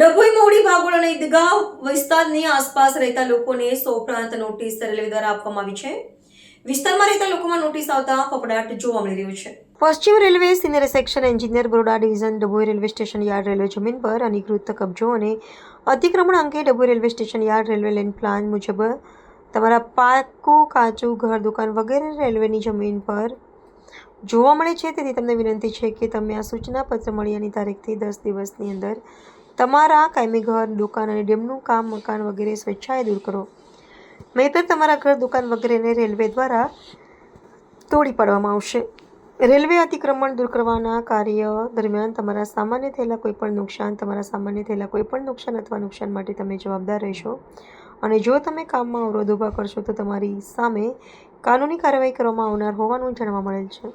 ડભોઈ મોવડી ભાગોળ અને ઈદગાહ વિસ્તારની આસપાસ રહેતા લોકોને સૌપ્રાંત નોટિસ રેલવે દ્વારા આપવામાં આવી છે. વિસ્તારમાં રહેતા લોકોમાં નોટિસ આવતા ફફડાટ જોવા મળી રહ્યો છે. પશ્ચિમ railway senior section engineer Baroda division Dabhoi railway station yard railway જમીન પર અનધિકૃત કબજો અને અતિક્રમણ અંગે Dabhoi railway station yard railway land plan મુજબ તમારા પાકું કાચું ઘર દુકાન વગેરે રેલવેની જમીન પર જોવા મળે છે. તેથી તમને વિનંતી છે કે તમે આ સૂચના પત્ર મળ્યાની તારીખથી 10 દિવસની અંદર તમારા કાયમી ઘર દુકાન અને ડેમનું કામ મકાન વગેરે સ્વેચ્છાએ દૂર કરો. નહીંતર તમારા ઘર દુકાન વગેરેને રેલવે દ્વારા તોડી પાડવામાં આવશે. રેલવે અતિક્રમણ દૂર કરવાના કાર્ય દરમિયાન તમારા સામાન્ય થયેલા કોઈપણ નુકસાન અથવા નુકસાન માટે તમે જવાબદાર રહેશો અને જો તમે કામમાં અવરોધ ઊભા કરશો તો તમારી સામે કાનૂની કાર્યવાહી કરવામાં આવનાર હોવાનું જાણવા મળેલ છે.